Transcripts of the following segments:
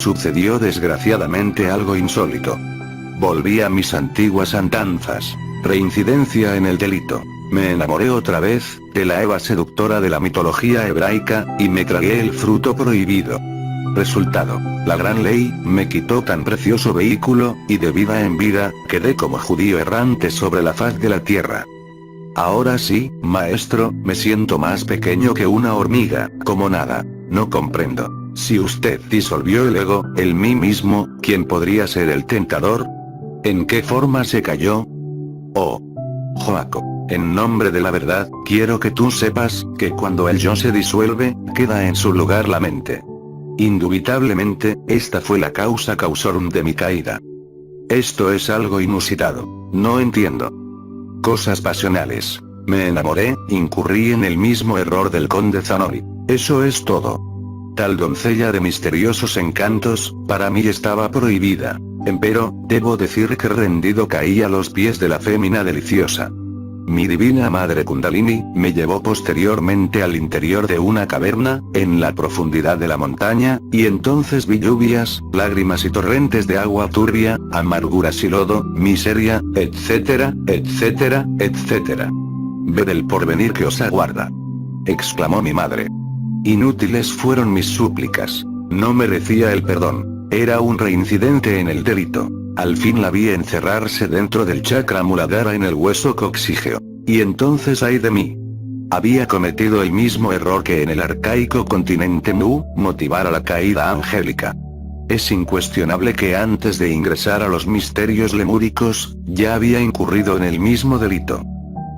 Sucedió desgraciadamente algo insólito. Volví a mis antiguas andanzas. Reincidencia en el delito. Me enamoré otra vez, de la Eva seductora de la mitología hebraica, y me tragué el fruto prohibido. Resultado: la gran ley me quitó tan precioso vehículo, y de vida en vida, quedé como judío errante sobre la faz de la tierra. Ahora sí, maestro, me siento más pequeño que una hormiga, como nada. No comprendo. Si usted disolvió el ego, el mí mismo, ¿quién podría ser el tentador? ¿En qué forma se cayó? Oh. Joaco, en nombre de la verdad, quiero que tú sepas, que cuando el yo se disuelve, queda en su lugar la mente. Indubitablemente, esta fue la causa causorum de mi caída. Esto es algo inusitado. No entiendo. Cosas pasionales. Me enamoré, incurrí en el mismo error del conde Zanoni. Eso es todo. Tal doncella de misteriosos encantos, para mí estaba prohibida. Empero, debo decir que rendido caí a los pies de la fémina deliciosa. Mi divina madre Kundalini, me llevó posteriormente al interior de una caverna, en la profundidad de la montaña, y entonces vi lluvias, lágrimas y torrentes de agua turbia, amarguras y lodo, miseria, etcétera, etcétera, etcétera. Ved el porvenir que os aguarda. Exclamó mi madre. Inútiles fueron mis súplicas. No merecía el perdón. Era un reincidente en el delito. Al fin la vi encerrarse dentro del chakra muladhara en el hueso coxígeo. Y entonces ay de mí. Había cometido el mismo error que en el arcaico continente Mu, motivar a la caída angélica. Es incuestionable que antes de ingresar a los misterios lemúricos, ya había incurrido en el mismo delito.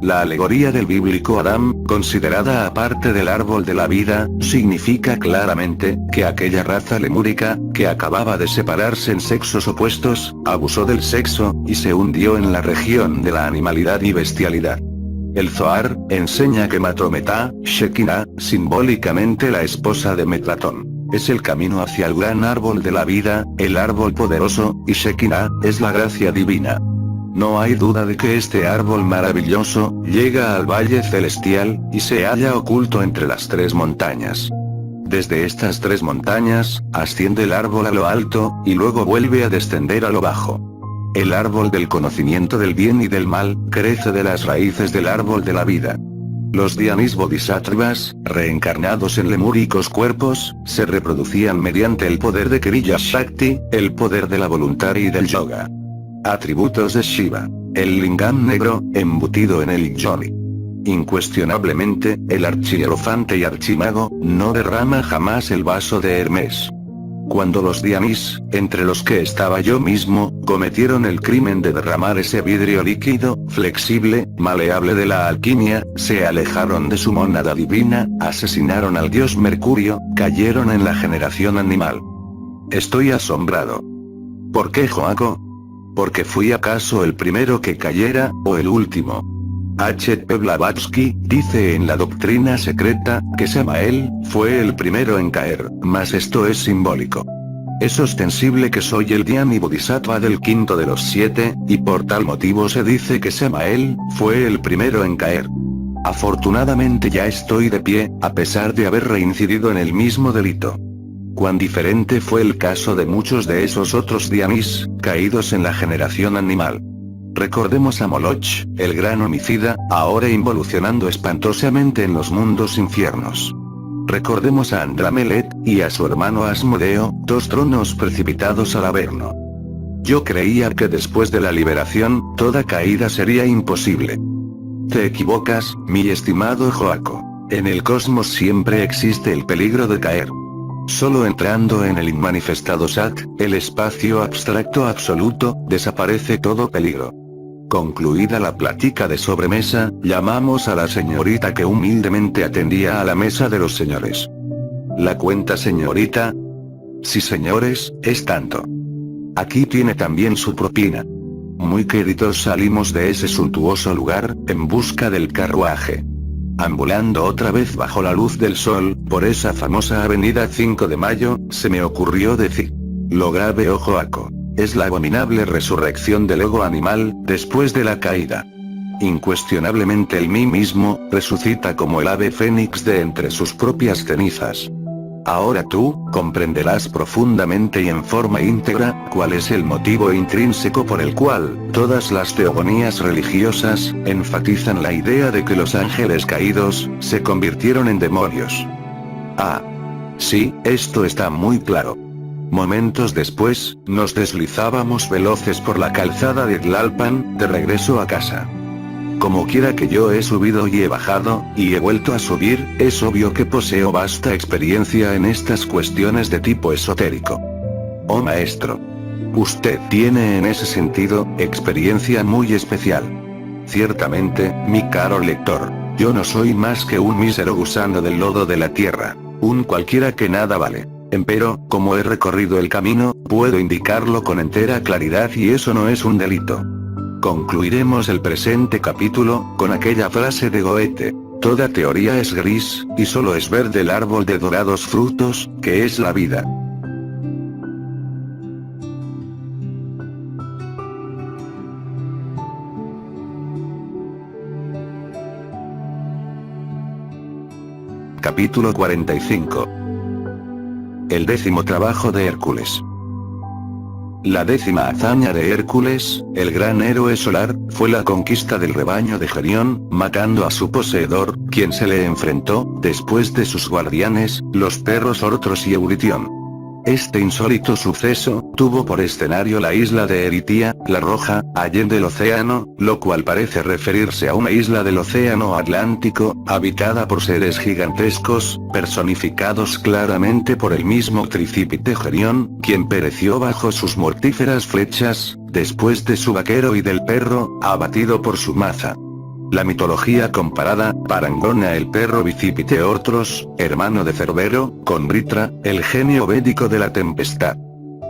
La alegoría del bíblico Adán, considerada aparte del árbol de la vida, significa claramente, que aquella raza lemúrica, que acababa de separarse en sexos opuestos, abusó del sexo, y se hundió en la región de la animalidad y bestialidad. El Zohar, enseña que Matometá, Shekinah, simbólicamente la esposa de Metlatón, es el camino hacia el gran árbol de la vida, el árbol poderoso, y Shekinah, es la gracia divina. No hay duda de que este árbol maravilloso, llega al valle celestial, y se halla oculto entre las tres montañas. Desde estas tres montañas, asciende el árbol a lo alto, y luego vuelve a descender a lo bajo. El árbol del conocimiento del bien y del mal, crece de las raíces del árbol de la vida. Los Dhyanis Bodhisattvas, reencarnados en lemúricos cuerpos, se reproducían mediante el poder de Kriya Shakti, el poder de la voluntad y del yoga. Atributos de Shiva. El lingam negro, embutido en el yoni. Incuestionablemente, el archierofante y archimago, no derrama jamás el vaso de Hermes. Cuando los Dhyanis, entre los que estaba yo mismo, cometieron el crimen de derramar ese vidrio líquido, flexible, maleable de la alquimia, se alejaron de su mónada divina, asesinaron al dios Mercurio, cayeron en la generación animal. Estoy asombrado. ¿Por qué, Joaco? ¿Porque fui acaso el primero que cayera, o el último? H.P. Blavatsky, dice en la doctrina secreta, que Samael, fue el primero en caer, mas esto es simbólico. Es ostensible que soy el Dhyani Bodhisattva del quinto de los 7, y por tal motivo se dice que Samael, fue el primero en caer. Afortunadamente ya estoy de pie, a pesar de haber reincidido en el mismo delito. Cuán diferente fue el caso de muchos de esos otros Dhyanis, caídos en la generación animal. Recordemos a Moloch, el gran homicida, ahora involucionando espantosamente en los mundos infiernos. Recordemos a Andramelet, y a su hermano Asmodeo, dos tronos precipitados al Averno. Yo creía que después de la liberación, toda caída sería imposible. Te equivocas, mi estimado Joaco. En el cosmos siempre existe el peligro de caer. Solo entrando en el inmanifestado Sat, el espacio abstracto absoluto, desaparece todo peligro. Concluida la plática de sobremesa, llamamos a la señorita que humildemente atendía a la mesa de los señores. ¿La cuenta, señorita? Sí, señores, es tanto. Aquí tiene también su propina. Muy queridos salimos de ese suntuoso lugar, en busca del carruaje. Ambulando otra vez bajo la luz del sol, por esa famosa avenida 5 de Mayo, se me ocurrió decir. Lo grave, oh Joaco, es la abominable resurrección del ego animal, después de la caída. Incuestionablemente el mí mismo, resucita como el ave fénix de entre sus propias cenizas. Ahora tú, comprenderás profundamente y en forma íntegra, cuál es el motivo intrínseco por el cual, todas las teogonías religiosas, enfatizan la idea de que los ángeles caídos, se convirtieron en demonios. Ah. Sí, esto está muy claro. Momentos después, nos deslizábamos veloces por la calzada de Tlalpan, de regreso a casa. Como quiera que yo he subido y he bajado, y he vuelto a subir, es obvio que poseo vasta experiencia en estas cuestiones de tipo esotérico. Oh maestro. Usted tiene en ese sentido, experiencia muy especial. Ciertamente, mi caro lector, yo no soy más que un mísero gusano del lodo de la tierra, un cualquiera que nada vale. Empero, como he recorrido el camino, puedo indicarlo con entera claridad y eso no es un delito. Concluiremos el presente capítulo, con aquella frase de Goethe: toda teoría es gris, y solo es verde el árbol de dorados frutos, que es la vida. Capítulo 45. El 10º trabajo de Hércules. La 10ª hazaña de Hércules, el gran héroe solar, fue la conquista del rebaño de Gerión, matando a su poseedor, quien se le enfrentó, después de sus guardianes, los perros Ortros y Euritión. Este insólito suceso, tuvo por escenario la isla de Eritia, la Roja, allende el océano, lo cual parece referirse a una isla del océano Atlántico, habitada por seres gigantescos, personificados claramente por el mismo tricípite Gerión, quien pereció bajo sus mortíferas flechas, después de su vaquero y del perro, abatido por su maza. La mitología comparada, parangona el perro bicípite Ortros, hermano de Cerbero, con Britra, el genio védico de la tempestad.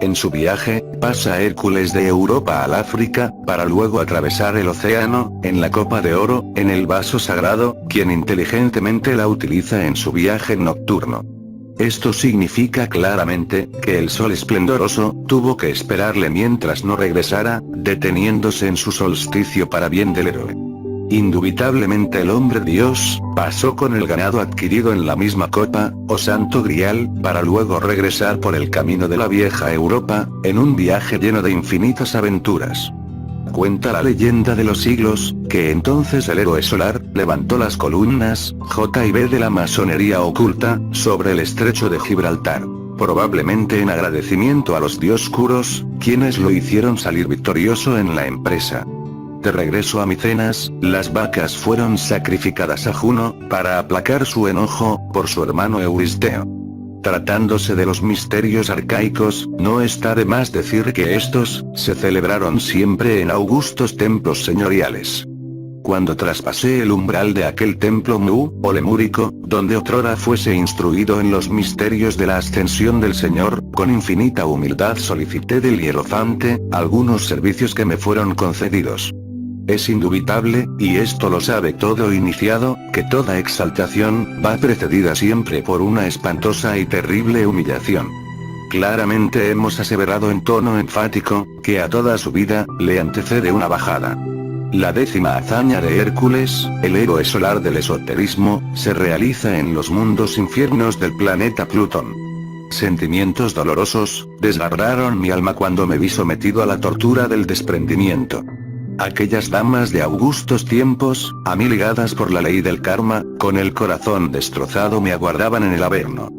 En su viaje, pasa Hércules de Europa al África, para luego atravesar el océano, en la copa de oro, en el vaso sagrado, quien inteligentemente la utiliza en su viaje nocturno. Esto significa claramente, que el sol esplendoroso, tuvo que esperarle mientras no regresara, deteniéndose en su solsticio para bien del héroe. Indubitablemente el hombre Dios, pasó con el ganado adquirido en la misma copa, o santo grial, para luego regresar por el camino de la vieja Europa, en un viaje lleno de infinitas aventuras. Cuenta la leyenda de los siglos, que entonces el héroe solar, levantó las columnas, J y B de la masonería oculta, sobre el estrecho de Gibraltar. Probablemente en agradecimiento a los dioscuros, quienes lo hicieron salir victorioso en la empresa. De regreso a Micenas, las vacas fueron sacrificadas a Juno, para aplacar su enojo, por su hermano Euristeo. Tratándose de los misterios arcaicos, no está de más decir que estos, se celebraron siempre en augustos templos señoriales. Cuando traspasé el umbral de aquel templo Mu, o lemúrico, donde otrora fuese instruido en los misterios de la ascensión del Señor, con infinita humildad solicité del hierofante, algunos servicios que me fueron concedidos. Es indubitable, y esto lo sabe todo iniciado, que toda exaltación, va precedida siempre por una espantosa y terrible humillación. Claramente hemos aseverado en tono enfático, que a toda su vida, le antecede una bajada. La 10ª hazaña de Hércules, el héroe solar del esoterismo, se realiza en los mundos infiernos del planeta Plutón. Sentimientos dolorosos, desgarraron mi alma cuando me vi sometido a la tortura del desprendimiento. Aquellas damas de augustos tiempos, a mí ligadas por la ley del karma, con el corazón destrozado me aguardaban en el Averno.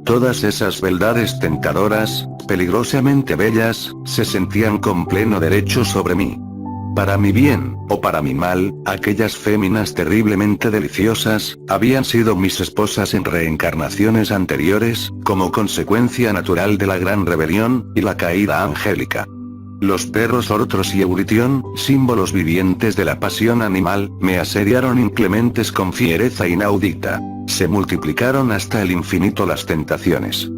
Todas esas beldades tentadoras, peligrosamente bellas, se sentían con pleno derecho sobre mí. Para mi bien, o para mi mal, aquellas féminas terriblemente deliciosas, habían sido mis esposas en reencarnaciones anteriores, como consecuencia natural de la gran rebelión, y la caída angélica. Los perros Ortros y Euritión, símbolos vivientes de la pasión animal, me asediaron inclementes con fiereza inaudita. Se multiplicaron hasta el infinito las tentaciones.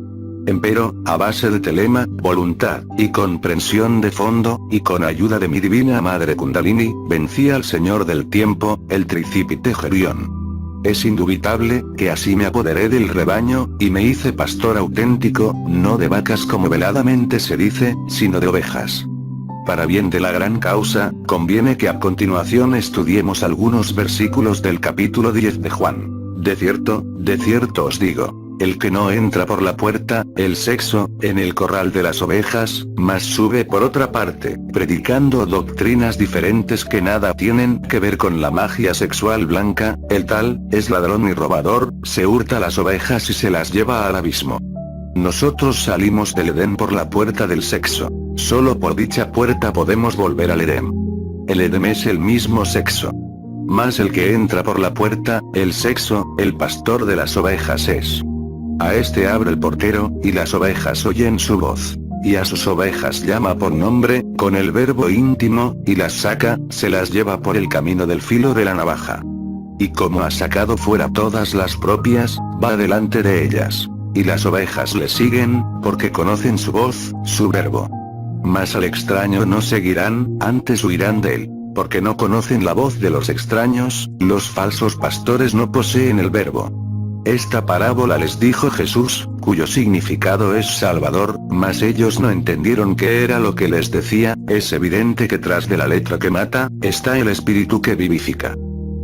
Empero, a base de telema, voluntad, y comprensión de fondo, y con ayuda de mi divina madre Kundalini, vencí al señor del tiempo, el tricípite Gerión. Es indubitable, que así me apoderé del rebaño, y me hice pastor auténtico, no de vacas como veladamente se dice, sino de ovejas. Para bien de la gran causa, conviene que a continuación estudiemos algunos versículos del capítulo 10 de Juan. De cierto os digo, el que no entra por la puerta, el sexo, en el corral de las ovejas, mas sube por otra parte, predicando doctrinas diferentes que nada tienen que ver con la magia sexual blanca, el tal, es ladrón y robador, se hurta las ovejas y se las lleva al abismo. Nosotros salimos del Edén por la puerta del sexo. Solo por dicha puerta podemos volver al Edén. El Edén es el mismo sexo. Mas el que entra por la puerta, el sexo, el pastor de las ovejas es. A este abre el portero, y las ovejas oyen su voz. Y a sus ovejas llama por nombre, con el verbo íntimo, y las saca, se las lleva por el camino del filo de la navaja. Y como ha sacado fuera todas las propias, va delante de ellas. Y las ovejas le siguen, porque conocen su voz, su verbo. Mas al extraño no seguirán, antes huirán de él, porque no conocen la voz de los extraños, los falsos pastores no poseen el verbo. Esta parábola les dijo Jesús, cuyo significado es Salvador, mas ellos no entendieron qué era lo que les decía. Es evidente que tras de la letra que mata, está el espíritu que vivifica.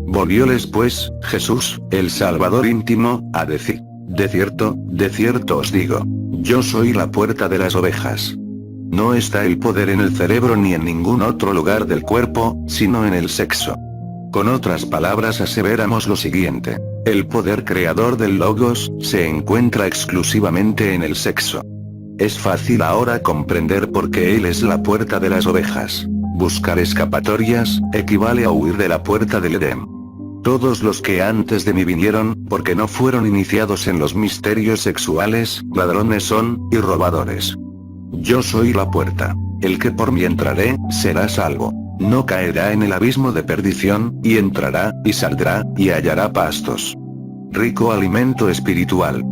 Volvióles pues, Jesús, el Salvador íntimo, a decir: de cierto os digo, yo soy la puerta de las ovejas. No está el poder en el cerebro ni en ningún otro lugar del cuerpo, sino en el sexo. Con otras palabras aseveramos lo siguiente: el poder creador del Logos, se encuentra exclusivamente en el sexo. Es fácil ahora comprender por qué Él es la puerta de las ovejas. Buscar escapatorias, equivale a huir de la puerta del Edén. Todos los que antes de mí vinieron, porque no fueron iniciados en los misterios sexuales, ladrones son, y robadores. Yo soy la puerta. El que por mí entraré, será salvo. No caerá en el abismo de perdición, y entrará, y saldrá, y hallará pastos. Rico alimento espiritual.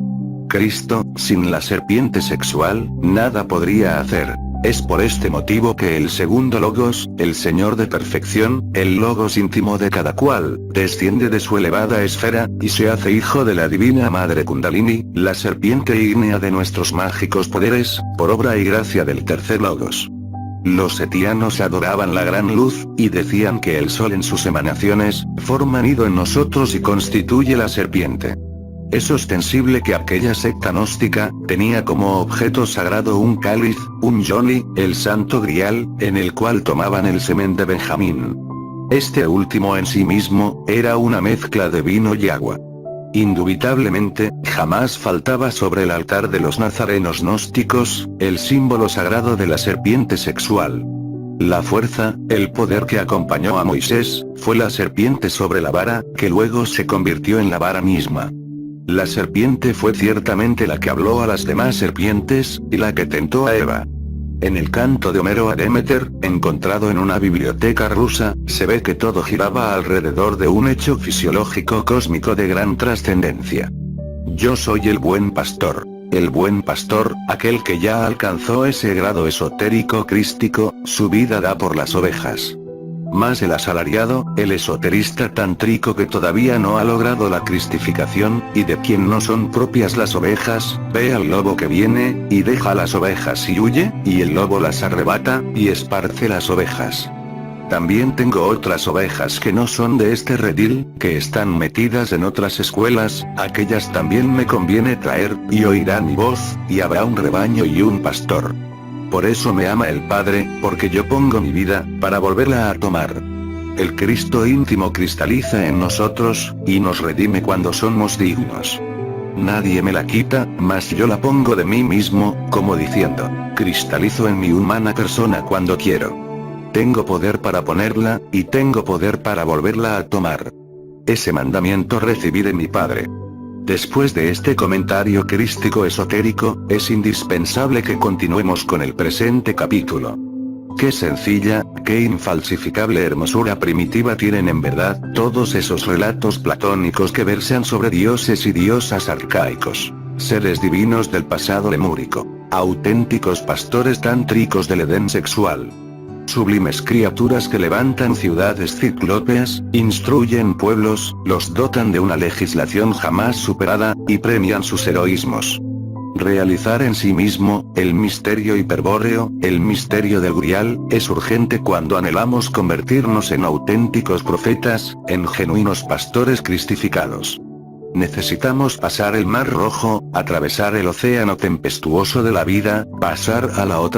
Cristo, sin la serpiente sexual, nada podría hacer. Es por este motivo que el segundo Logos, el Señor de perfección, el Logos íntimo de cada cual, desciende de su elevada esfera, y se hace hijo de la divina Madre Kundalini, la serpiente ígnea de nuestros mágicos poderes, por obra y gracia del tercer Logos. Los setianos adoraban la gran luz, y decían que el sol en sus emanaciones, forma nido en nosotros y constituye la serpiente. Es ostensible que aquella secta gnóstica, tenía como objeto sagrado un cáliz, un yoni, el santo grial, en el cual tomaban el semen de Benjamín. Este último en sí mismo, era una mezcla de vino y agua. Indubitablemente, jamás faltaba sobre el altar de los nazarenos gnósticos, el símbolo sagrado de la serpiente sexual. La fuerza, el poder que acompañó a Moisés, fue la serpiente sobre la vara, que luego se convirtió en la vara misma. La serpiente fue ciertamente la que habló a las demás serpientes, y la que tentó a Eva. En el canto de Homero a Demeter, encontrado en una biblioteca rusa, se ve que todo giraba alrededor de un hecho fisiológico cósmico de gran trascendencia. Yo soy el buen pastor. El buen pastor, aquel que ya alcanzó ese grado esotérico crístico, su vida da por las ovejas. Mas el asalariado, el esoterista tántrico que todavía no ha logrado la cristificación, y de quien no son propias las ovejas, ve al lobo que viene, y deja las ovejas y huye, y el lobo las arrebata, y esparce las ovejas. También tengo otras ovejas que no son de este redil, que están metidas en otras escuelas, aquellas también me conviene traer, y oirán mi voz, y habrá un rebaño y un pastor. Por eso me ama el Padre, porque yo pongo mi vida, para volverla a tomar. El Cristo íntimo cristaliza en nosotros, y nos redime cuando somos dignos. Nadie me la quita, mas yo la pongo de mí mismo, como diciendo, cristalizo en mi humana persona cuando quiero. Tengo poder para ponerla, y tengo poder para volverla a tomar. Ese mandamiento recibí de mi Padre. Después de este comentario crístico esotérico, es indispensable que continuemos con el presente capítulo. Qué sencilla, qué infalsificable hermosura primitiva tienen en verdad todos esos relatos platónicos que versan sobre dioses y diosas arcaicos, seres divinos del pasado lemúrico, auténticos pastores tántricos del Edén sexual. Sublimes criaturas que levantan ciudades ciclópeas, instruyen pueblos, los dotan de una legislación jamás superada, y premian sus heroísmos. Realizar en sí mismo, el misterio hiperbóreo, el misterio del Grial, es urgente cuando anhelamos convertirnos en auténticos profetas, en genuinos pastores cristificados. Necesitamos pasar el Mar Rojo, atravesar el océano tempestuoso de la vida, pasar a la otra